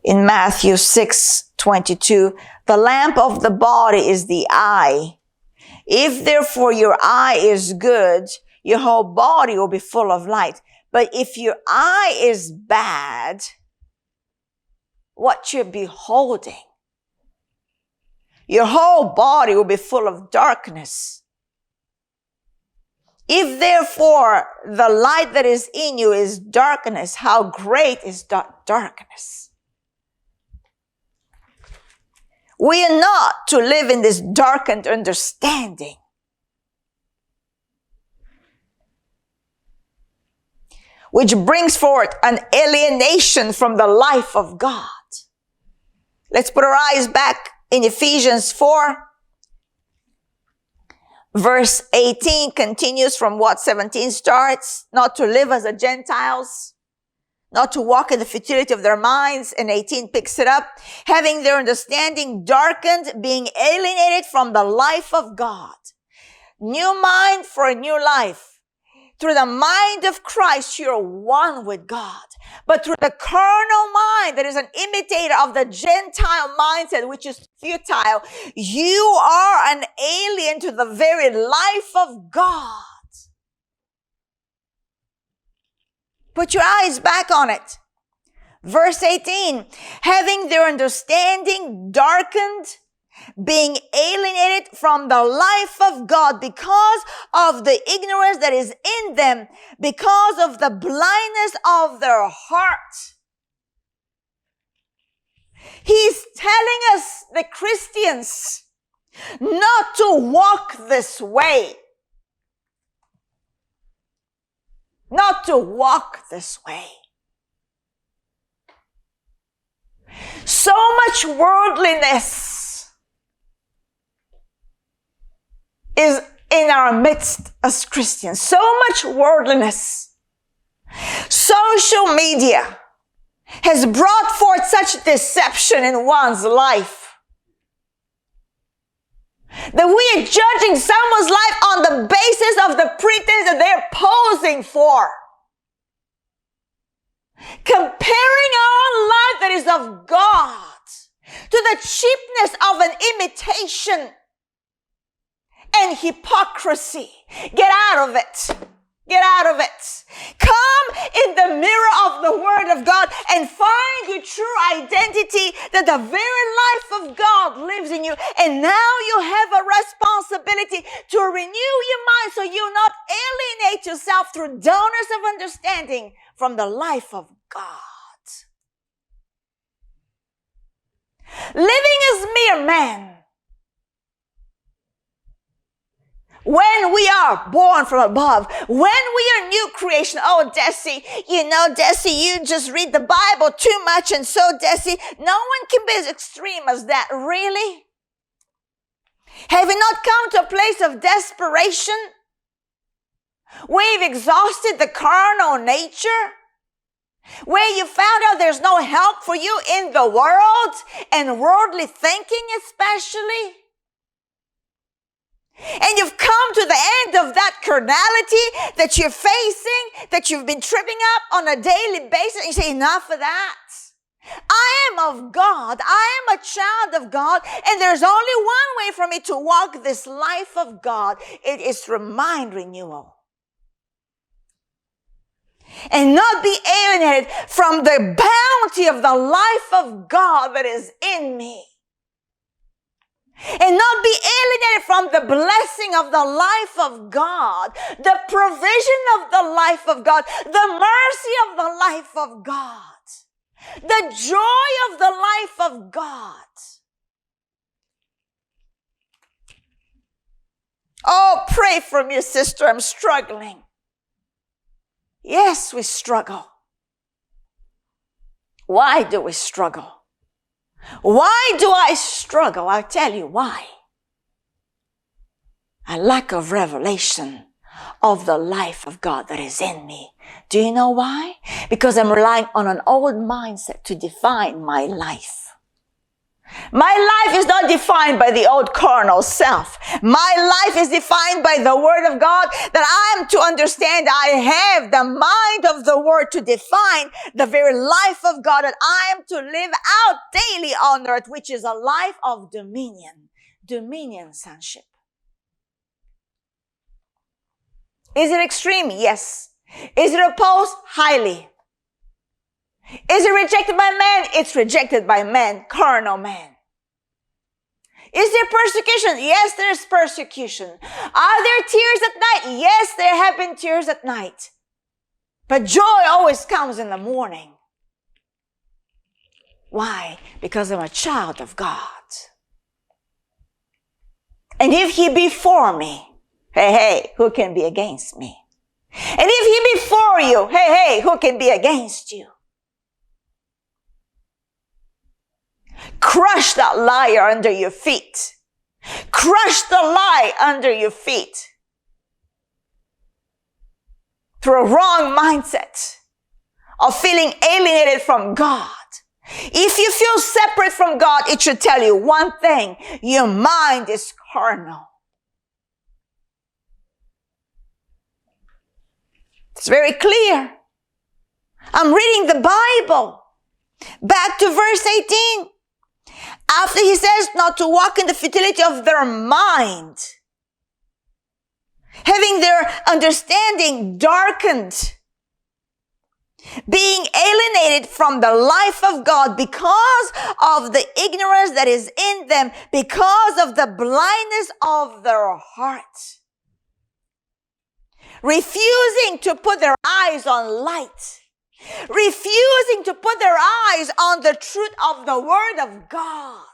In Matthew 6:22, the lamp of the body is the eye. If therefore your eye is good, your whole body will be full of light. But if your eye is bad, what you're beholding, your whole body will be full of darkness. If therefore the light that is in you is darkness, how great is that darkness? We are not to live in this darkened understanding. Which brings forth an alienation from the life of God. Let's put our eyes back in Ephesians 4. Verse 18 continues from what 17 starts. Not to live as the Gentiles, not to walk in the futility of their minds. And 18 picks it up. Having their understanding darkened, being alienated from the life of God. New mind for a new life. Through the mind of Christ, you're one with God. But through the carnal mind that is an imitator of the Gentile mindset, which is futile, you are an alien to the very life of God. Put your eyes back on it. Verse 18, having their understanding darkened, being alienated from the life of God because of the ignorance that is in them, because of the blindness of their heart. He's telling us, the Christians, not to walk this way. Not to walk this way. So much worldliness is in our midst as Christians. So much worldliness. Social media has brought forth such deception in one's life that we are judging someone's life on the basis of the pretense that they're posing for. Comparing our own life that is of God to the cheapness of an imitation and hypocrisy. Get out of it. Get out of it. Come in the mirror of the Word of God and find your true identity, that the very life of God lives in you. And now you have a responsibility to renew your mind so you not alienate yourself through dullness of understanding from the life of God. Living as mere men. When we are born from above, when we are new creation. Oh, Deci, Deci, you just read the Bible too much, and so, Deci, no one can be as extreme as that. Really? Have you not come to a place of desperation? Where you've exhausted the carnal nature? Where you found out there's no help for you in the world, and worldly thinking especially? And you've come to the end of that carnality that you're facing, that you've been tripping up on a daily basis, and you say, enough of that. I am of God. I am a child of God, and there's only one way for me to walk this life of God. It is through mind renewal. And not be alienated from the bounty of the life of God that is in me. And not be alienated from the blessing of the life of God, the provision of the life of God, the mercy of the life of God, the joy of the life of God. Oh, pray for me, sister. I'm struggling. Yes, we struggle. Why do we struggle? Why do I struggle? I'll tell you why. A lack of revelation of the life of God that is in me. Do you know why? Because I'm relying on an old mindset to define my life. My life is not defined by the old carnal self. My life is defined by the Word of God, that I am to understand I have the mind of the Word to define the very life of God that I am to live out daily on earth, which is a life of dominion. Dominion sonship. Is it extreme? Yes. Is it opposed? Highly. Is it rejected by man? It's rejected by man, carnal man. Is there persecution? Yes, there's persecution. Are there tears at night? Yes, there have been tears at night. But joy always comes in the morning. Why? Because I'm a child of God. And if he be for me, hey, who can be against me? And if he be for you, hey, who can be against you? Crush that liar under your feet. Crush the lie under your feet. Through a wrong mindset of feeling alienated from God. If you feel separate from God, it should tell you one thing. Your mind is carnal. It's very clear. I'm reading the Bible. Back to verse 18. After he says not to walk in the futility of their mind, having their understanding darkened, being alienated from the life of God because of the ignorance that is in them, because of the blindness of their heart, refusing to put their eyes on light, refusing to put their eyes on the truth of the Word of God.